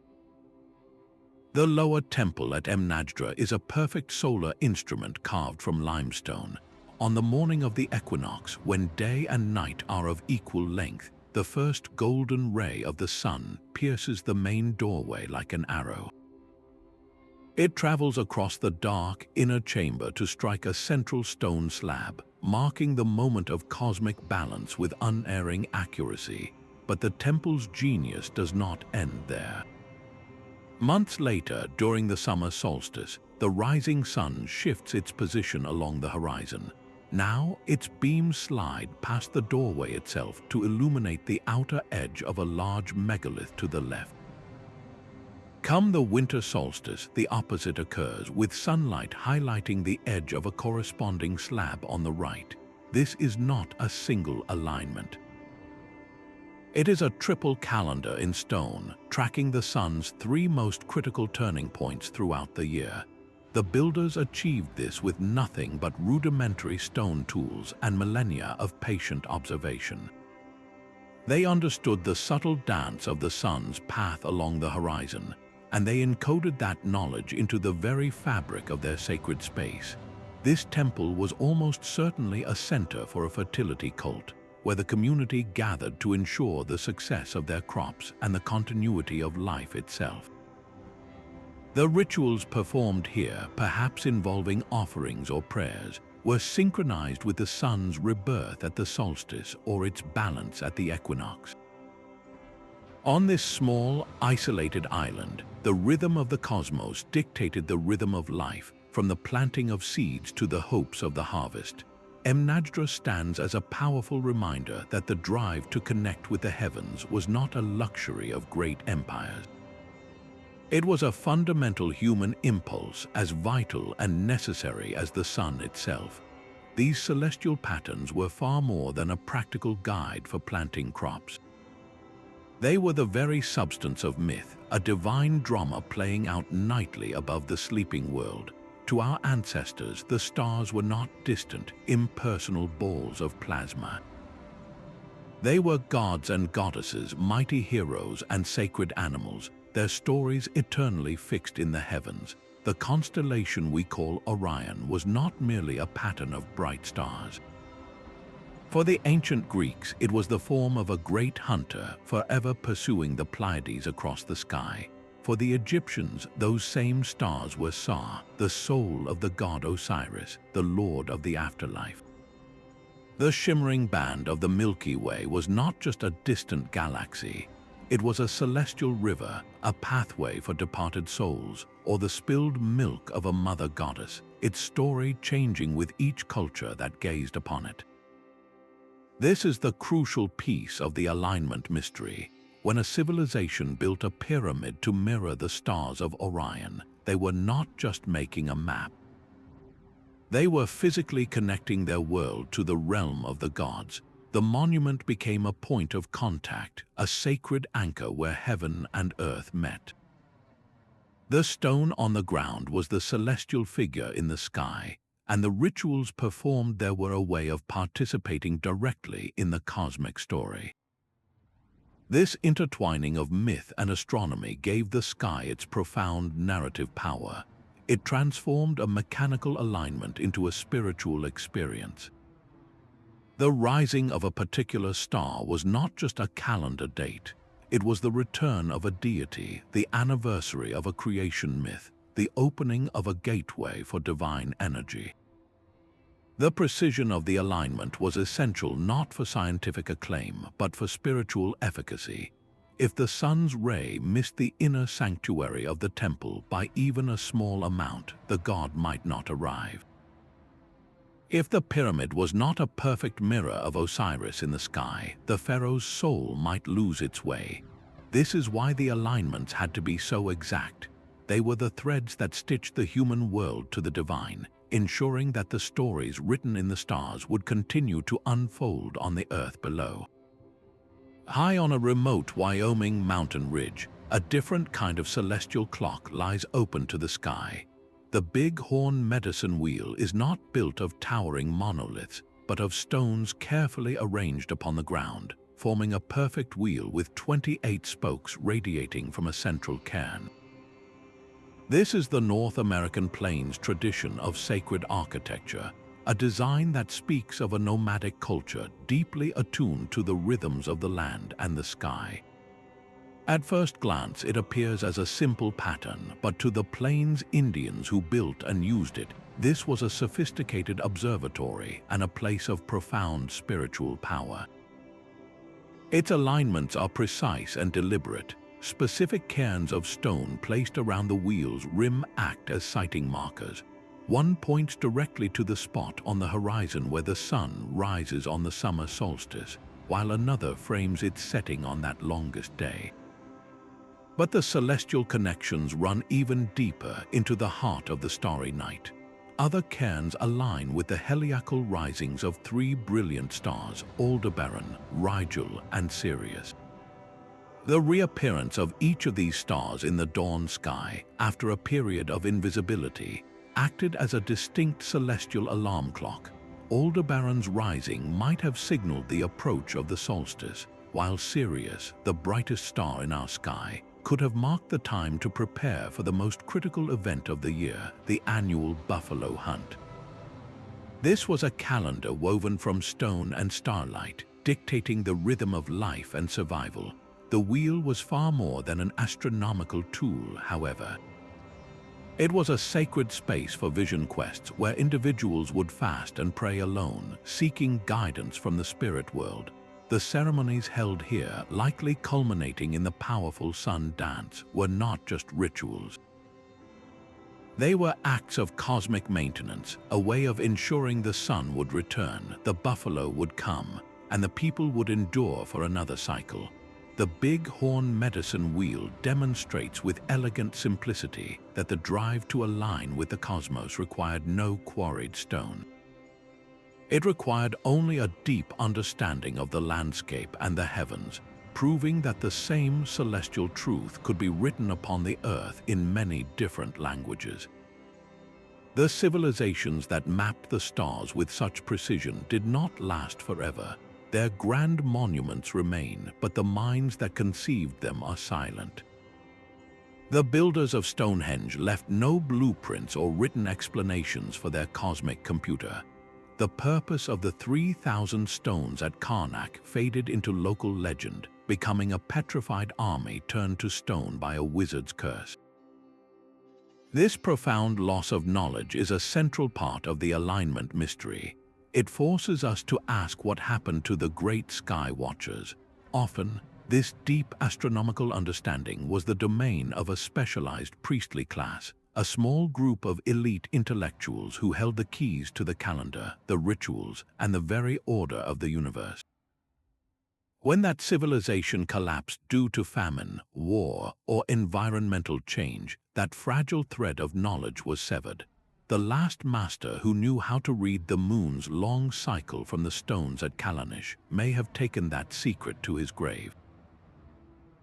Speaker 1: The lower temple at Mnajdra is a perfect solar instrument carved from limestone. On the morning of the equinox, when day and night are of equal length, the first golden ray of the sun pierces the main doorway like an arrow. It travels across the dark inner chamber to strike a central stone slab, marking the moment of cosmic balance with unerring accuracy. But the temple's genius does not end there. Months later, during the summer solstice, the rising sun shifts its position along the horizon. Now, its beams slide past the doorway itself to illuminate the outer edge of a large megalith to the left. Come the winter solstice, the opposite occurs, with sunlight highlighting the edge of a corresponding slab on the right. This is not a single alignment. It is a triple calendar in stone, tracking the sun's three most critical turning points throughout the year. The builders achieved this with nothing but rudimentary stone tools and millennia of patient observation. They understood the subtle dance of the sun's path along the horizon, and they encoded that knowledge into the very fabric of their sacred space. This temple was almost certainly a center for a fertility cult, where the community gathered to ensure the success of their crops and the continuity of life itself. The rituals performed here, perhaps involving offerings or prayers, were synchronized with the sun's rebirth at the solstice or its balance at the equinox. On this small, isolated island, the rhythm of the cosmos dictated the rhythm of life, from the planting of seeds to the hopes of the harvest. Mnajdra stands as a powerful reminder that the drive to connect with the heavens was not a luxury of great empires. It was a fundamental human impulse, as vital and necessary as the sun itself. These celestial patterns were far more than a practical guide for planting crops. They were the very substance of myth, a divine drama playing out nightly above the sleeping world. To our ancestors, the stars were not distant, impersonal balls of plasma. They were gods and goddesses, mighty heroes and sacred animals, their stories eternally fixed in the heavens. The constellation we call Orion was not merely a pattern of bright stars. For the ancient Greeks, it was the form of a great hunter forever pursuing the Pleiades across the sky. For the Egyptians, those same stars were Sa, the soul of the god Osiris, the lord of the afterlife. The shimmering band of the Milky Way was not just a distant galaxy. It was a celestial river, a pathway for departed souls, or the spilled milk of a mother goddess, its story changing with each culture that gazed upon it. This is the crucial piece of the alignment mystery. When a civilization built a pyramid to mirror the stars of Orion, they were not just making a map. They were physically connecting their world to the realm of the gods. The monument became a point of contact, a sacred anchor where heaven and earth met. The stone on the ground was the celestial figure in the sky, and the rituals performed there were a way of participating directly in the cosmic story. This intertwining of myth and astronomy gave the sky its profound narrative power. It transformed a mechanical alignment into a spiritual experience. The rising of a particular star was not just a calendar date. It was the return of a deity, the anniversary of a creation myth, the opening of a gateway for divine energy. The precision of the alignment was essential not for scientific acclaim, but for spiritual efficacy. If the sun's ray missed the inner sanctuary of the temple by even a small amount, the god might not arrive. If the pyramid was not a perfect mirror of Osiris in the sky, the pharaoh's soul might lose its way. This is why the alignments had to be so exact. They were the threads that stitched the human world to the divine, ensuring that the stories written in the stars would continue to unfold on the earth below. High on a remote Wyoming mountain ridge, a different kind of celestial clock lies open to the sky. The Big Horn medicine wheel is not built of towering monoliths, but of stones carefully arranged upon the ground, forming a perfect wheel with 28 spokes radiating from a central cairn. This is the North American Plains tradition of sacred architecture, a design that speaks of a nomadic culture deeply attuned to the rhythms of the land and the sky. At first glance, it appears as a simple pattern, but to the Plains Indians who built and used it, this was a sophisticated observatory and a place of profound spiritual power. Its alignments are precise and deliberate. Specific cairns of stone placed around the wheel's rim act as sighting markers. One points directly to the spot on the horizon where the sun rises on the summer solstice, while another frames its setting on that longest day. But the celestial connections run even deeper into the heart of the starry night. Other cairns align with the heliacal risings of three brilliant stars, Aldebaran, Rigel, and Sirius. The reappearance of each of these stars in the dawn sky, after a period of invisibility, acted as a distinct celestial alarm clock. Aldebaran's rising might have signaled the approach of the solstice, while Sirius, the brightest star in our sky, could have marked the time to prepare for the most critical event of the year, the annual buffalo hunt. This was a calendar woven from stone and starlight, dictating the rhythm of life and survival. The wheel was far more than an astronomical tool, however. It was a sacred space for vision quests where individuals would fast and pray alone, seeking guidance from the spirit world. The ceremonies held here, likely culminating in the powerful sun dance, were not just rituals. They were acts of cosmic maintenance, a way of ensuring the sun would return, the buffalo would come, and the people would endure for another cycle. The big-horn medicine wheel demonstrates with elegant simplicity that the drive to align with the cosmos required no quarried stone. It required only a deep understanding of the landscape and the heavens, proving that the same celestial truth could be written upon the earth in many different languages. The civilizations that mapped the stars with such precision did not last forever. Their grand monuments remain, but the minds that conceived them are silent. The builders of Stonehenge left no blueprints or written explanations for their cosmic computer. The purpose of the 3,000 stones at Karnak faded into local legend, becoming a petrified army turned to stone by a wizard's curse. This profound loss of knowledge is a central part of the alignment mystery. It forces us to ask what happened to the great sky watchers. Often, this deep astronomical understanding was the domain of a specialized priestly class, a small group of elite intellectuals who held the keys to the calendar, the rituals, and the very order of the universe. When that civilization collapsed due to famine, war, or environmental change, that fragile thread of knowledge was severed. The last master who knew how to read the moon's long cycle from the stones at Kalanish may have taken that secret to his grave.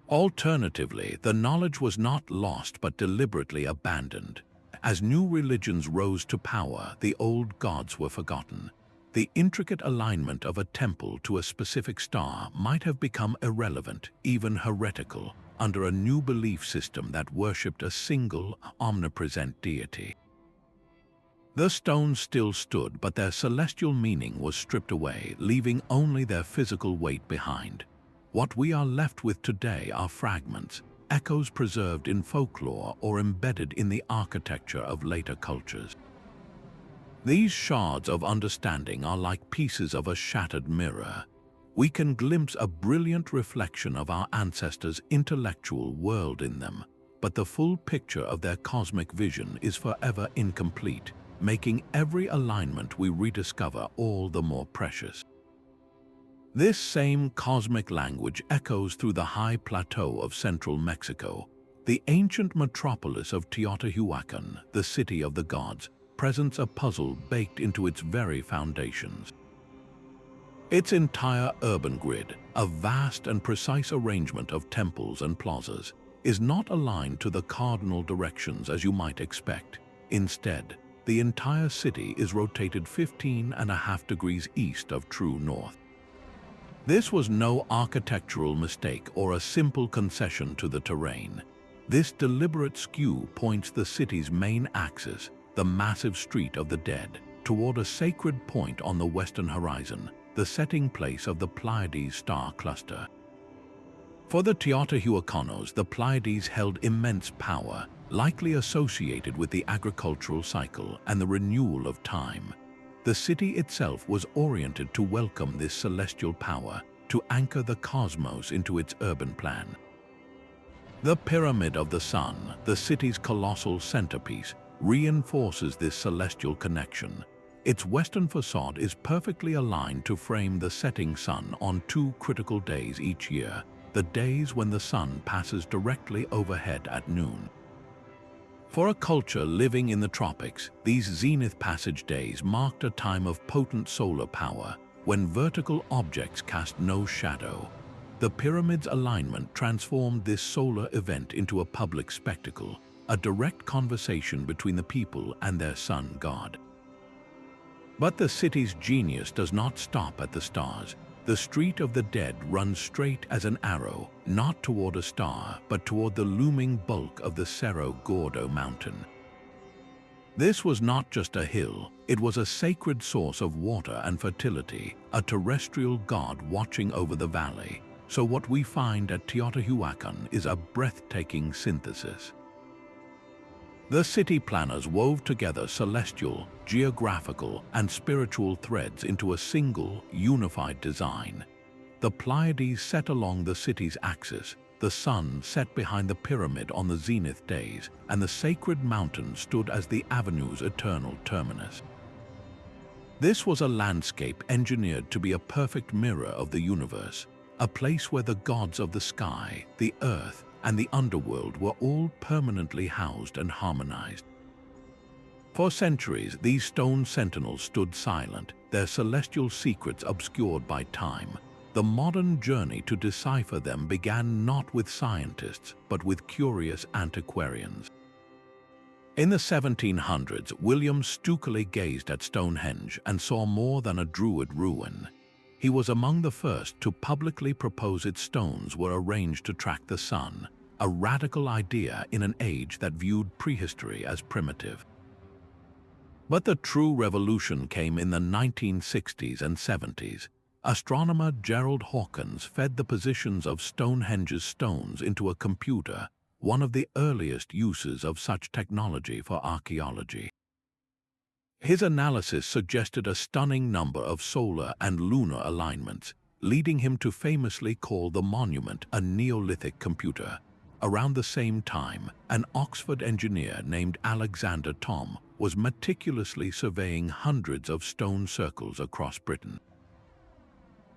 Speaker 1: Alternatively, the knowledge was not lost but deliberately abandoned. As new religions rose to power, the old gods were forgotten. The intricate alignment of a temple to a specific star might have become irrelevant, even heretical, under a new belief system that worshipped a single, omnipresent deity. The stones still stood, but their celestial meaning was stripped away, leaving only their physical weight behind. What we are left with today are fragments, echoes preserved in folklore or embedded in the architecture of later cultures. These shards of understanding are like pieces of a shattered mirror. We can glimpse a brilliant reflection of our ancestors' intellectual world in them, but the full picture of their cosmic vision is forever incomplete, making every alignment we rediscover all the more precious. This same cosmic language echoes through the high plateau of central Mexico, the ancient metropolis of Teotihuacan, the city of the gods, presents a puzzle baked into its very foundations. Its entire urban grid, a vast and precise arrangement of temples and plazas, is not aligned to the cardinal directions as you might expect. Instead, the entire city is rotated 15.5 degrees east of true north. This was no architectural mistake or a simple concession to the terrain. This deliberate skew points the city's main axis, the massive street of the dead, toward a sacred point on the western horizon, the setting place of the Pleiades star cluster. For the Teotihuacanos, the Pleiades held immense power, likely associated with the agricultural cycle and the renewal of time. The city itself was oriented to welcome this celestial power, to anchor the cosmos into its urban plan. The Pyramid of the Sun, the city's colossal centerpiece, reinforces this celestial connection. Its western facade is perfectly aligned to frame the setting sun on two critical days each year, the days when the sun passes directly overhead at noon. For a culture living in the tropics, these zenith passage days marked a time of potent solar power, when vertical objects cast no shadow. The pyramid's alignment transformed this solar event into a public spectacle, a direct conversation between the people and their sun god. But the city's genius does not stop at the stars. The street of the dead runs straight as an arrow, not toward a star, but toward the looming bulk of the Cerro Gordo mountain. This was not just a hill, it was a sacred source of water and fertility, a terrestrial god watching over the valley. So what we find at Teotihuacan is a breathtaking synthesis. The city planners wove together celestial, geographical, and spiritual threads into a single, unified design. The Pleiades set along the city's axis, the sun set behind the pyramid on the zenith days, and the sacred mountain stood as the avenue's eternal terminus. This was a landscape engineered to be a perfect mirror of the universe, a place where the gods of the sky, the earth, and the underworld were all permanently housed and harmonized. For centuries, these stone sentinels stood silent, their celestial secrets obscured by time. The modern journey to decipher them began not with scientists, but with curious antiquarians. In the 1700s, William Stukeley gazed at Stonehenge and saw more than a Druid ruin. He was among the first to publicly propose its stones were arranged to track the sun, a radical idea in an age that viewed prehistory as primitive. But the true revolution came in the 1960s and 70s. Astronomer Gerald Hawkins fed the positions of Stonehenge's stones into a computer, one of the earliest uses of such technology for archaeology. His analysis suggested a stunning number of solar and lunar alignments, leading him to famously call the monument a Neolithic computer. Around the same time, an Oxford engineer named Alexander Thom was meticulously surveying hundreds of stone circles across Britain.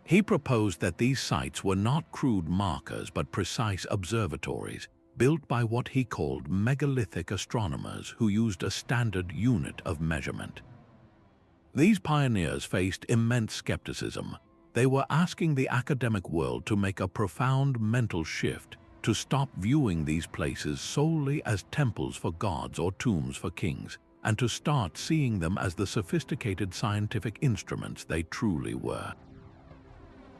Speaker 1: He proposed that these sites were not crude markers but precise observatories, built by what he called megalithic astronomers who used a standard unit of measurement. These pioneers faced immense skepticism. They were asking the academic world to make a profound mental shift, to stop viewing these places solely as temples for gods or tombs for kings, and to start seeing them as the sophisticated scientific instruments they truly were.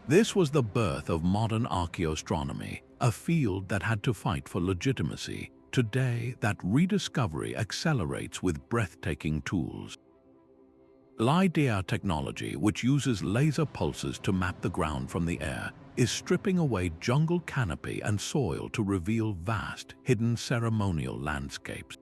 Speaker 1: This was the birth of modern archaeoastronomy, a field that had to fight for legitimacy. Today, that rediscovery accelerates with breathtaking tools. LiDAR technology, which uses laser pulses to map the ground from the air, is stripping away jungle canopy and soil to reveal vast, hidden ceremonial landscapes.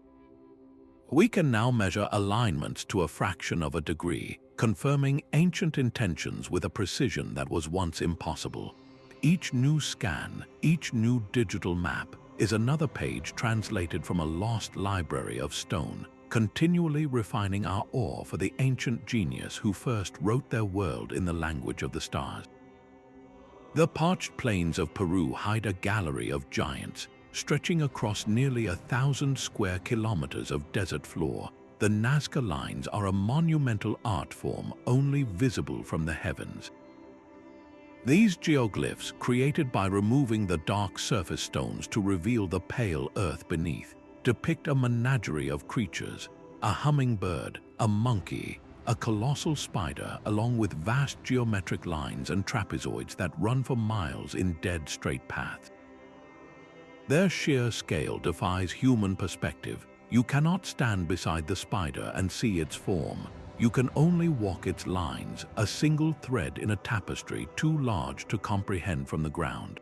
Speaker 1: We can now measure alignments to a fraction of a degree, confirming ancient intentions with a precision that was once impossible. Each new scan, each new digital map, is another page translated from a lost library of stone, continually refining our awe for the ancient genius who first wrote their world in the language of the stars. The parched plains of Peru hide a gallery of giants, stretching across nearly 1,000 square kilometers of desert floor. The Nazca lines are a monumental art form only visible from the heavens. These geoglyphs, created by removing the dark surface stones to reveal the pale earth beneath, depict a menagerie of creatures: a hummingbird, a monkey, a colossal spider, along with vast geometric lines and trapezoids that run for miles in dead straight paths. Their sheer scale defies human perspective. You cannot stand beside the spider and see its form. You can only walk its lines, a single thread in a tapestry too large to comprehend from the ground.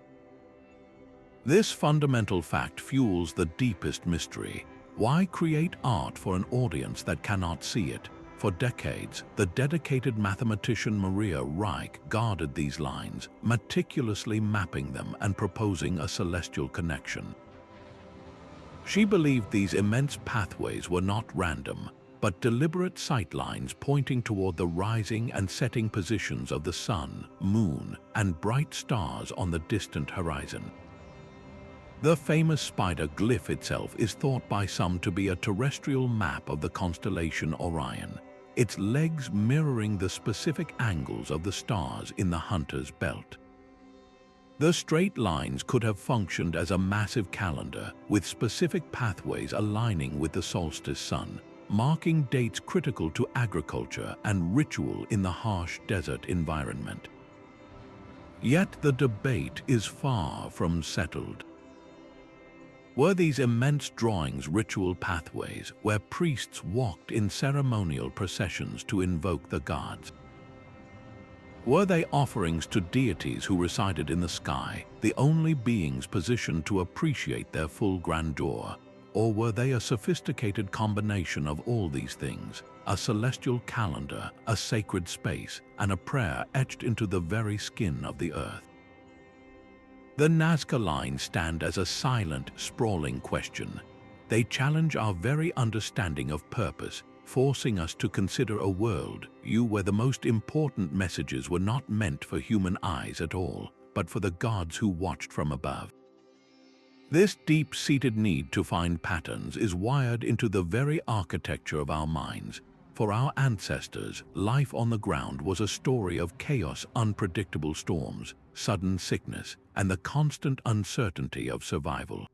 Speaker 1: This fundamental fact fuels the deepest mystery. Why create art for an audience that cannot see it? For decades, the dedicated mathematician Maria Reich guarded these lines, meticulously mapping them and proposing a celestial connection. She believed these immense pathways were not random, but deliberate sightlines pointing toward the rising and setting positions of the sun, moon, and bright stars on the distant horizon. The famous spider glyph itself is thought by some to be a terrestrial map of the constellation Orion, its legs mirroring the specific angles of the stars in the Hunter's Belt. The straight lines could have functioned as a massive calendar, with specific pathways aligning with the solstice sun, marking dates critical to agriculture and ritual in the harsh desert environment. Yet the debate is far from settled. Were these immense drawings ritual pathways where priests walked in ceremonial processions to invoke the gods? Were they offerings to deities who resided in the sky, the only beings positioned to appreciate their full grandeur? Or were they a sophisticated combination of all these things, a celestial calendar, a sacred space, and a prayer etched into the very skin of the earth? The Nazca lines stand as a silent, sprawling question. They challenge our very understanding of purpose, forcing us to consider a world where the most important messages were not meant for human eyes at all, but for the gods who watched from above. This deep-seated need to find patterns is wired into the very architecture of our minds. For our ancestors, life on the ground was a story of chaos, unpredictable storms, sudden sickness, and the constant uncertainty of survival.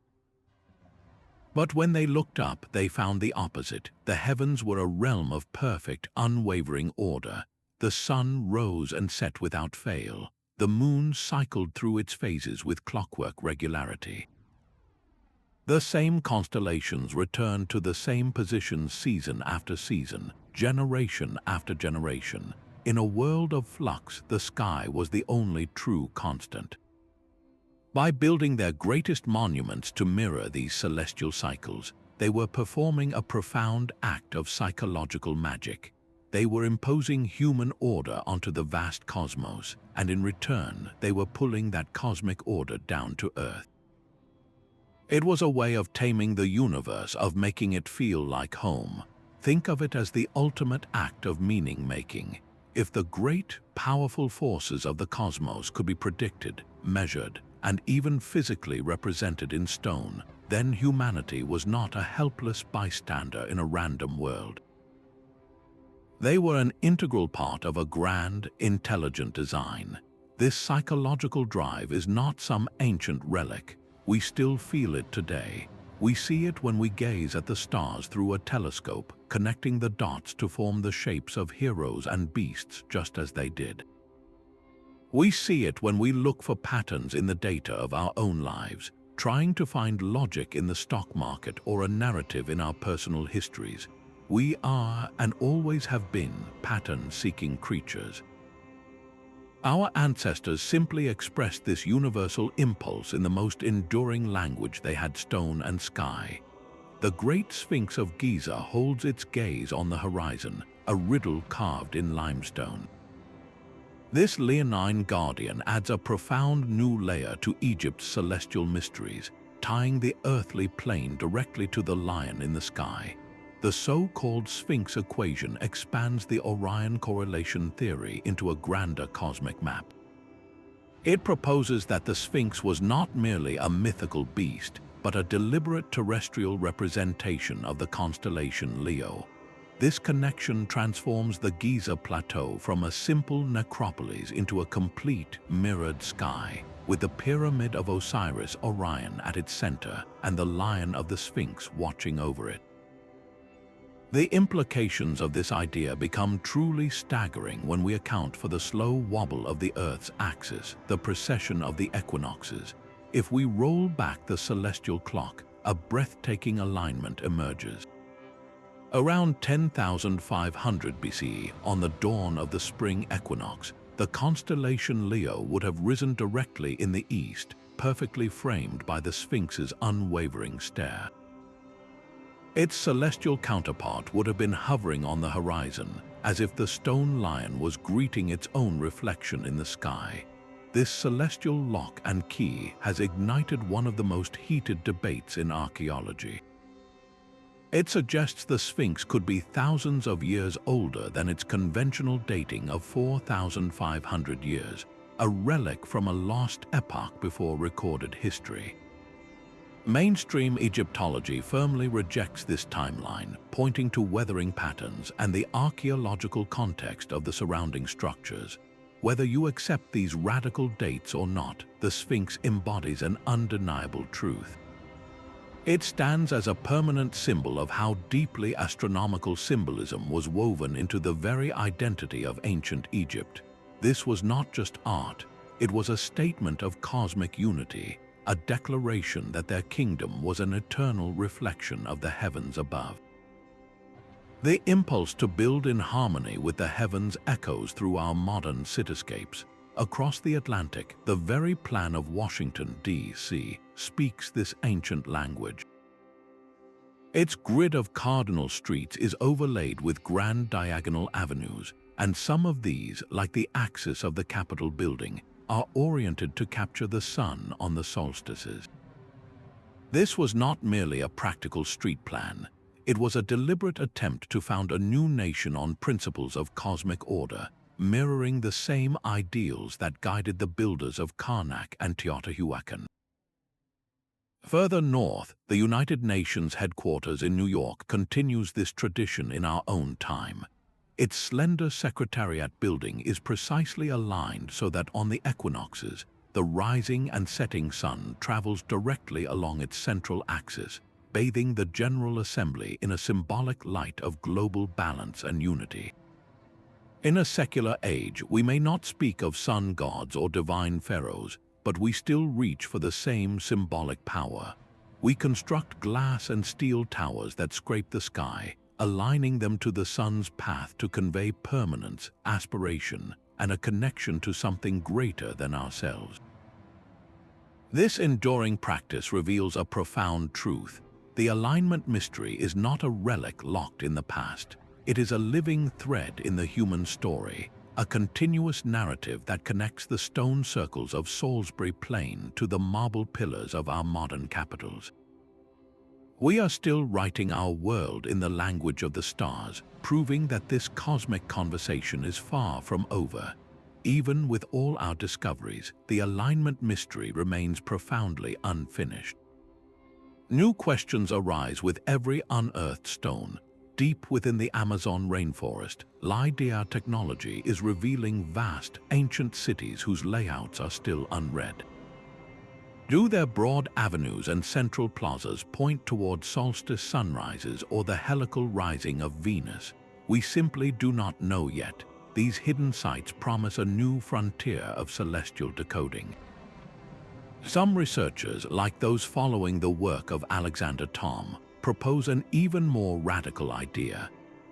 Speaker 1: But when they looked up, they found the opposite. The heavens were a realm of perfect, unwavering order. The sun rose and set without fail. The moon cycled through its phases with clockwork regularity. The same constellations returned to the same positions season after season, generation after generation. In a world of flux, the sky was the only true constant. By building their greatest monuments to mirror these celestial cycles, they were performing a profound act of psychological magic. They were imposing human order onto the vast cosmos, and in return, they were pulling that cosmic order down to Earth. It was a way of taming the universe, of making it feel like home. Think of it as the ultimate act of meaning-making. If the great, powerful forces of the cosmos could be predicted, measured, and even physically represented in stone, then humanity was not a helpless bystander in a random world. They were an integral part of a grand, intelligent design. This psychological drive is not some ancient relic. We still feel it today. We see it when we gaze at the stars through a telescope, connecting the dots to form the shapes of heroes and beasts just as they did. We see it when we look for patterns in the data of our own lives, trying to find logic in the stock market or a narrative in our personal histories. We are, and always have been, pattern-seeking creatures. Our ancestors simply expressed this universal impulse in the most enduring language they had: stone and sky. The great Sphinx of Giza holds its gaze on the horizon, a riddle carved in limestone. This leonine guardian adds a profound new layer to Egypt's celestial mysteries, tying the earthly plane directly to the lion in the sky. The so-called Sphinx equation expands the Orion correlation theory into a grander cosmic map. It proposes that the Sphinx was not merely a mythical beast, but a deliberate terrestrial representation of the constellation Leo. This connection transforms the Giza plateau from a simple necropolis into a complete, mirrored sky, with the pyramid of Osiris, Orion, at its center, and the lion of the Sphinx watching over it. The implications of this idea become truly staggering when we account for the slow wobble of the Earth's axis, the precession of the equinoxes. If we roll back the celestial clock, a breathtaking alignment emerges. Around 10,500 BCE, on the dawn of the spring equinox, the constellation Leo would have risen directly in the east, perfectly framed by the Sphinx's unwavering stare. Its celestial counterpart would have been hovering on the horizon, as if the stone lion was greeting its own reflection in the sky. This celestial lock and key has ignited one of the most heated debates in archaeology. It suggests the Sphinx could be thousands of years older than its conventional dating of 4,500 years, a relic from a lost epoch before recorded history. Mainstream Egyptology firmly rejects this timeline, pointing to weathering patterns and the archaeological context of the surrounding structures. Whether you accept these radical dates or not, the Sphinx embodies an undeniable truth. It stands as a permanent symbol of how deeply astronomical symbolism was woven into the very identity of ancient Egypt. This was not just art, it was a statement of cosmic unity, a declaration that their kingdom was an eternal reflection of the heavens above. The impulse to build in harmony with the heavens echoes through our modern cityscapes. Across the Atlantic, the very plan of Washington, D.C., speaks this ancient language. Its grid of cardinal streets is overlaid with grand diagonal avenues, and some of these, like the axis of the Capitol building, are oriented to capture the sun on the solstices. This was not merely a practical street plan. It was a deliberate attempt to found a new nation on principles of cosmic order. mirroring the same ideals that guided the builders of Karnak and Teotihuacan. Further north, the United Nations headquarters in New York continues this tradition in our own time. Its slender Secretariat building is precisely aligned so that on the equinoxes, the rising and setting sun travels directly along its central axis, bathing the General Assembly in a symbolic light of global balance and unity. In a secular age, we may not speak of sun gods or divine pharaohs, but we still reach for the same symbolic power. We construct glass and steel towers that scrape the sky, aligning them to the sun's path to convey permanence, aspiration, and a connection to something greater than ourselves. This enduring practice reveals a profound truth. The alignment mystery is not a relic locked in the past. It is a living thread in the human story, a continuous narrative that connects the stone circles of Salisbury Plain to the marble pillars of our modern capitals. We are still writing our world in the language of the stars, proving that this cosmic conversation is far from over. Even with all our discoveries, the alignment mystery remains profoundly unfinished. New questions arise with every unearthed stone. Deep within the Amazon rainforest, LiDAR technology is revealing vast, ancient cities whose layouts are still unread. Do their broad avenues and central plazas point toward solstice sunrises or the helical rising of Venus? We simply do not know yet. These hidden sites promise a new frontier of celestial decoding. Some researchers, like those following the work of Alexander Thom, propose an even more radical idea.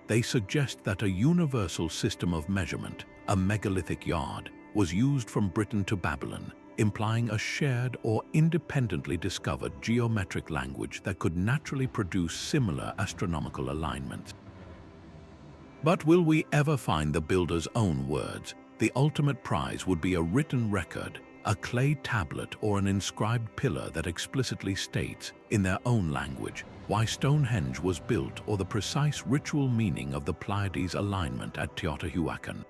Speaker 1: They suggest that a universal system of measurement, a megalithic yard, was used from Britain to Babylon, implying a shared or independently discovered geometric language that could naturally produce similar astronomical alignments. But will we ever find the builder's own words? The ultimate prize would be a written record, a clay tablet or an inscribed pillar that explicitly states, in their own language, why Stonehenge was built or the precise ritual meaning of the Pleiades alignment at Teotihuacan.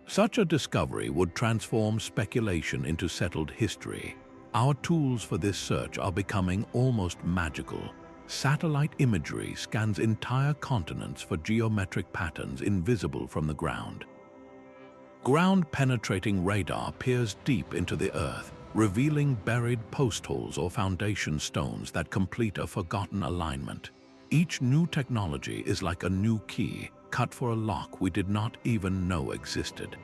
Speaker 1: Such a discovery would transform speculation into settled history. Our tools for this search are becoming almost magical. Satellite imagery scans entire continents for geometric patterns invisible from the ground. Ground-penetrating radar peers deep into the earth, revealing buried post holes or foundation stones that complete a forgotten alignment. Each new technology is like a new key, cut for a lock we did not even know existed.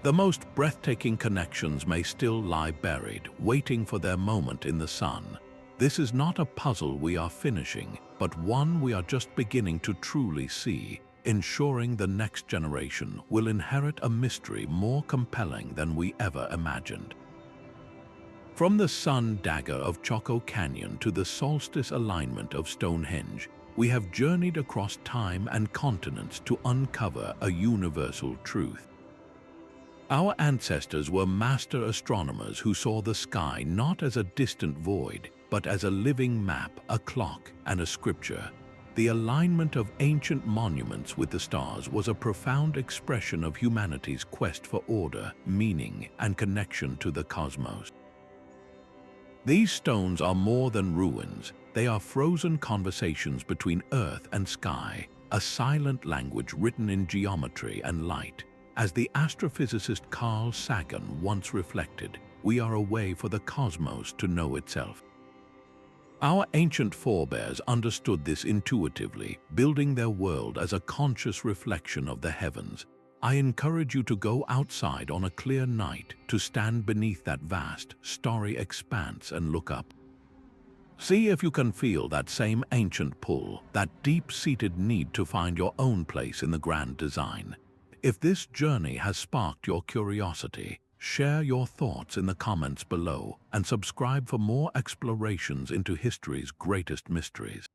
Speaker 1: The most breathtaking connections may still lie buried, waiting for their moment in the sun. This is not a puzzle we are finishing, but one we are just beginning to truly see, ensuring the next generation will inherit a mystery more compelling than we ever imagined. From the sun dagger of Chaco Canyon to the solstice alignment of Stonehenge, we have journeyed across time and continents to uncover a universal truth. Our ancestors were master astronomers who saw the sky not as a distant void, but as a living map, a clock, and a scripture. The alignment of ancient monuments with the stars was a profound expression of humanity's quest for order, meaning, and connection to the cosmos. These stones are more than ruins. They are frozen conversations between earth and sky, a silent language written in geometry and light. As the astrophysicist Carl Sagan once reflected, we are a way for the cosmos to know itself. Our ancient forebears understood this intuitively, building their world as a conscious reflection of the heavens. I encourage you to go outside on a clear night, to stand beneath that vast, starry expanse and look up. See if you can feel that same ancient pull, that deep-seated need to find your own place in the grand design. If this journey has sparked your curiosity, share your thoughts in the comments below and subscribe for more explorations into history's greatest mysteries.